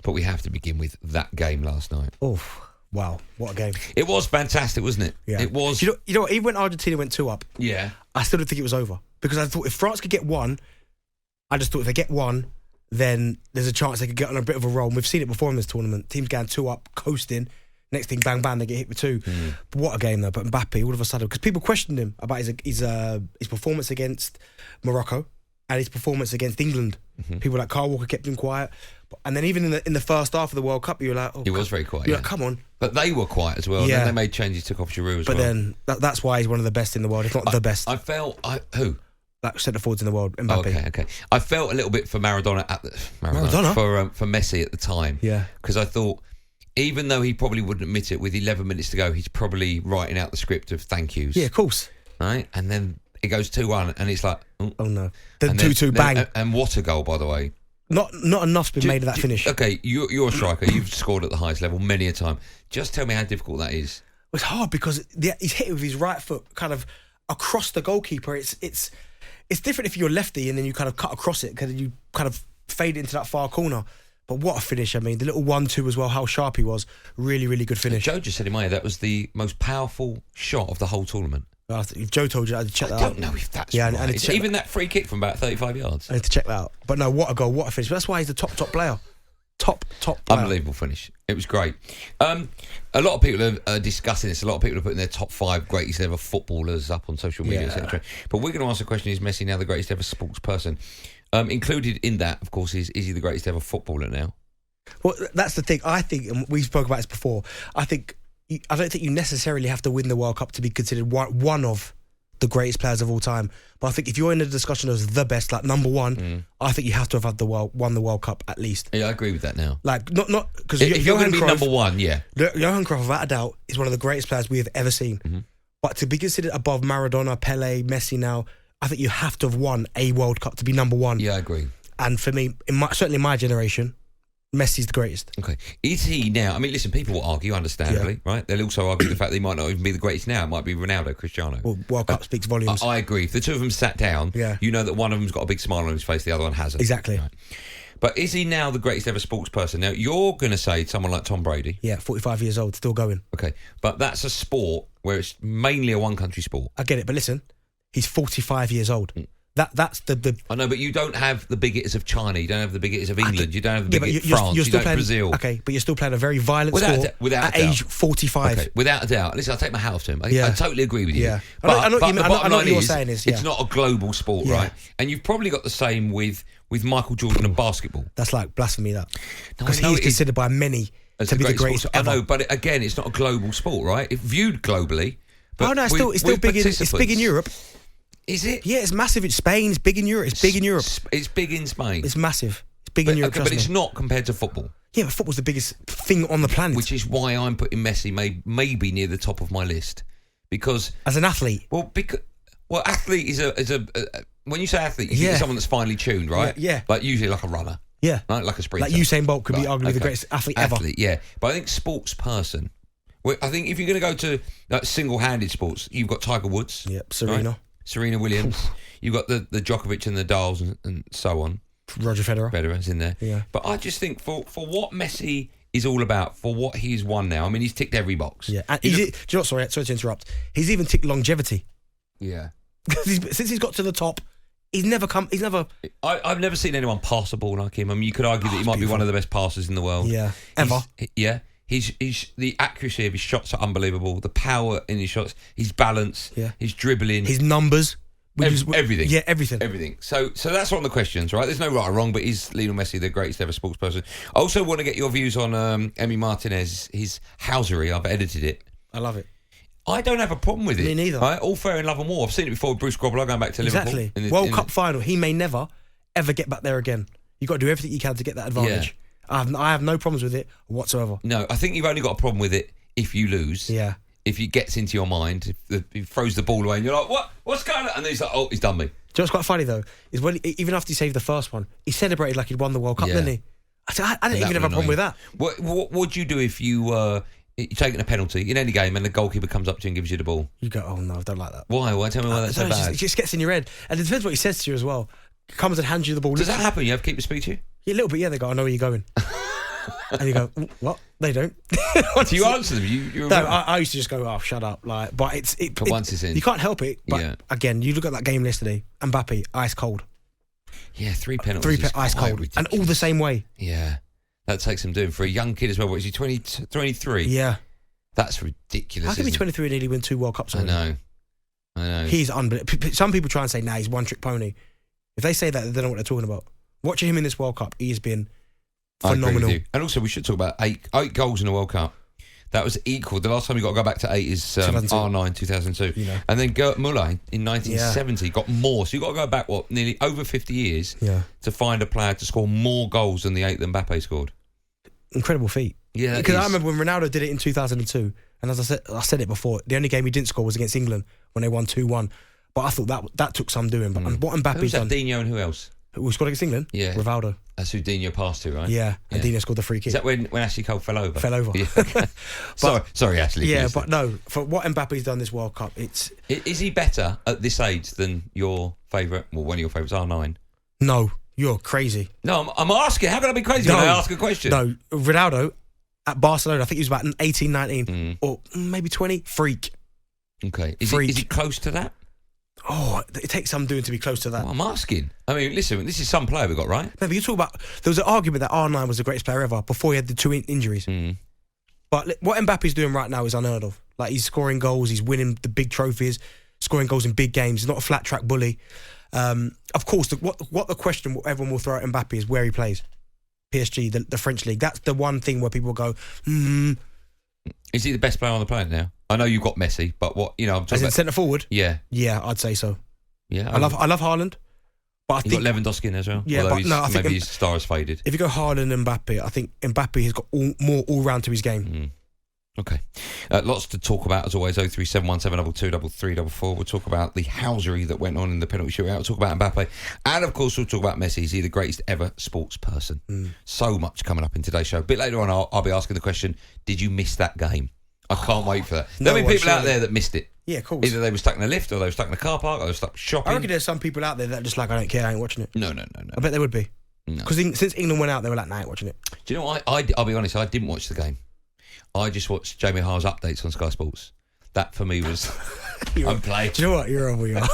But we have to begin with that game last night. Oh, wow. What a game. It was fantastic, wasn't it? Yeah. It was. You know what? Even when Argentina went 2 up, Yeah. I still didn't think it was over. Because I thought if France could get one, I just thought if they get one, then there's a chance they could get on a bit of a roll. And we've seen it before in this tournament. Teams going 2 up, coasting. Next thing, bang, bang, they get hit with 2. But what a game, though. But Mbappe, all of a sudden, because people questioned him about his performance against Morocco and his performance against England. People like Kyle Walker kept him quiet. And then even in the first half of the World Cup, you were like, oh, he was very quiet. You're like, come on. But they were quiet as well. Yeah. And then they made changes, took off Giroud as well. But then that's why he's one of the best in the world, if not the best. Who? Like centre forwards in the world, Mbappe. Okay. I felt a little bit for Maradona for Messi at the time. Yeah. Because I thought, even though he probably wouldn't admit it, with 11 minutes to go, he's probably writing out the script of thank yous. Yeah, of course. Right? And then it goes 2-1, and it's like, oh no. Then 2-2, bang. And what a goal, by the way. Not enough's been made of that finish. Okay, you're a striker. You've scored at the highest level many a time. Just tell me how difficult that is. It's hard because he's hit it with his right foot kind of across the goalkeeper. It's different if you're lefty and then you kind of cut across it because you kind of fade into that far corner. But what a finish. I mean, the little 1-2 as well, how sharp he was. Really, really good finish. Joe just said in my ear that was the most powerful shot of the whole tournament. If Joe told you, I had to check that out. I don't know if that's right. Even that free kick from about 35 yards. I need to check that out. But no, what a goal, what a finish. But that's why he's the top player. Top player. Unbelievable finish. It was great. A lot of people are discussing this. A lot of people are putting their top 5 greatest ever footballers up on social media, etc. But we're going to ask the question, is Messi now the greatest ever sports person? Included in that, of course, is he the greatest ever footballer now? Well, that's the thing. I think, and we spoke about this before, I don't think you necessarily have to win the World Cup to be considered one of the greatest players of all time. But I think if you're in a discussion as the best, like number one, I think you have to have won the World Cup at least. Yeah, I agree with that now. Like not because if you're going to be number one, Johan Cruyff, without a doubt, is one of the greatest players we have ever seen. But to be considered above Maradona, Pele, Messi now, I think you have to have won a World Cup to be number one. Yeah, I agree. And for me, certainly in my generation, Messi's the greatest. Okay. Is he now? I mean, listen, people will argue, understandably, right? They'll also argue the fact that he might not even be the greatest now. It might be Ronaldo, Cristiano. Well, World Cup speaks volumes. I agree. If the two of them sat down, you know that one of them's got a big smile on his face, the other one hasn't. Exactly. Right. But is he now the greatest ever sports person? Now, you're going to say someone like Tom Brady. Yeah, 45 years old, still going. Okay. But that's a sport where it's mainly a one-country sport. I get it, but listen, he's 45 years old. That's the. I know, but you don't have the big hitters of China. You don't have the big hitters of England. You don't have the big hitters of France. You don't have Brazil. Okay, but you're still playing a very violent sport at age 45. Okay, without a doubt. Listen, I'll take my hat off to him. I totally agree with you. Yeah. But I know what you're saying is it's not a global sport, right? And you've probably got the same with Michael Jordan and basketball. That's like blasphemy, that. Because he's considered by many to be the greatest ever. I know, but again, it's not a global sport, right? It's viewed globally. But it's still big. It's big in Europe. Is it? Yeah, it's massive. It's Spain. It's big in Europe. It's big in Europe. It's big in Spain. It's massive. It's big in Europe. Okay, but it's not compared to football. Yeah, but football's the biggest thing on the planet. Which is why I'm putting Messi maybe near the top of my list, because as an athlete. Athlete is a when you say athlete, you think someone that's finely tuned, right? Yeah. Like usually like a runner. Yeah. Right? Like a sprinter. Like Usain Bolt could be arguably the greatest athlete ever. Yeah. But I think sports person. I think if you're going to go to single-handed sports, you've got Tiger Woods. Yep, Serena. Right? Serena Williams. You've got the Djokovic and the Nadals and so on. Roger Federer. Federer's in there. Yeah. But I just think for what Messi is all about, for what he's won now, I mean, he's ticked every box. Yeah. And do you know what, sorry to interrupt. He's even ticked longevity. Yeah. Since he's got to the top, I've never seen anyone pass a ball like him. I mean, you could argue that he might be one of the best passers in the world. Yeah. Ever. He's the accuracy of his shots are unbelievable. The power in his shots, his balance, his dribbling, his numbers, everything. Yeah, everything. Everything. So that's one of the questions, right? There's no right or wrong, but is Lionel Messi the greatest ever sports person? I also want to get your views on Emi Martinez, his housery. I've edited it. I love it. I don't have a problem with it. Me neither. Right? All fair in love and war. I've seen it before with Bruce Grobbelaar going back to Liverpool. Exactly. World Cup final. He may never, ever get back there again. You've got to do everything you can to get that advantage. Yeah. I have no problems with it whatsoever. No, I think you've only got a problem with it if you lose. Yeah. If it gets into your mind, if he throws the ball away and you're like, what's going on? And then he's like, oh, he's done me. Do you know what's quite funny though? Is when even after he saved the first one, he celebrated like he'd won the World Cup, didn't he? I didn't even have a problem with that. What would you do if you're taking a penalty in any game and the goalkeeper comes up to you and gives you the ball? You go, oh no, I don't like that. Why? Tell me why that's so bad. It just gets in your head. And it depends what he says to you as well. He comes and hands you the ball. Does that happen? You have keepers speak to you? Yeah, a little bit, yeah. They go, I know where you're going. And you go, what? They don't. Do you answer them? You no, I used to just go, oh, shut up. Like, but once it's in, you can't help it. But again, you look at that game yesterday, Mbappe, ice cold. Yeah, 3 penalties. Ice cold. Ridiculous. And all the same way. Yeah. That takes some doing for a young kid as well. What is he, 23? Yeah. That's ridiculous. How can he be 23 and nearly win 2 World Cups already? I know. He's unbelievable. Some people try and say, nah, he's one trick pony. If they say that, they don't know what they're talking about. Watching him in this World Cup, he's been phenomenal. And also, we should talk about 8 goals in the World Cup. That was equal. The last time you got to go back to 8 is R9 2002. You know. And then Gerd Muller in 1970 got more. So you got to go back, nearly over 50 years to find a player to score more goals than the 8 that Mbappe scored. Incredible feat. Yeah, because I remember when Ronaldo did it in 2002, and as I said it before, the only game he didn't score was against England when they won 2-1. But I thought that took some doing. But what Mbappe's done... Dino and who else? Who scored against England? Yeah. Rivaldo. That's who Dino passed to, right? Yeah, and Dino scored the free kick. Is that when Ashley Cole fell over? Fell over. Yeah. Sorry, Ashley. Yeah, but no, for what Mbappe's done this World Cup, it's... Is he better at this age than your favourite, well, one of your favourites, R9? No, you're crazy. No, I'm asking. How can I be crazy when I ask a question? No, Ronaldo at Barcelona, I think he was about 18, 19, or maybe 20, freak. Okay. Is he close to that? Oh, it takes some doing to be close to that. Well, I'm asking. I mean, listen, this is some player we got, right? No, but you talk about... There was an argument that R9 was the greatest player ever before he had the 2 injuries. But what Mbappe's doing right now is unheard of. Like, he's scoring goals, he's winning the big trophies, scoring goals in big games. He's not a flat-track bully. Of course, what the question everyone will throw at Mbappe is where he plays. PSG, the French league. That's the one thing where people go, Is he the best player on the planet now? I know you've got Messi, but what, I'm talking as in centre forward? Yeah. Yeah, I'd say so. Yeah. I love Haaland. But I think you've got Lewandowski in as well? Yeah, although but no, I think maybe his star has faded. If you go Haaland and Mbappe, I think Mbappe has got more all-round to his game. Okay. Lots to talk about, as always. 03717223344. We'll talk about the housery that went on in the penalty shootout. We'll talk about Mbappe. And, of course, we'll talk about Messi. Is he the greatest ever sports person? So much coming up in today's show. A bit later on, I'll be asking the question, did you miss that game? I can't wait for that. There'll be people out there that missed it. Yeah, of course. Either they were stuck in a lift, or they were stuck in a car park, or they were stuck shopping. I reckon there's some people out there that are just like, I don't care, I ain't watching it. No. I bet they would be. Because since England went out, they were like, nah, I ain't watching it. Do you know what? I'll be honest, I didn't watch the game. I just watched Jamie Haar's updates on Sky Sports. That, for me, was... I'm playing. Do you know what? You're over, you are.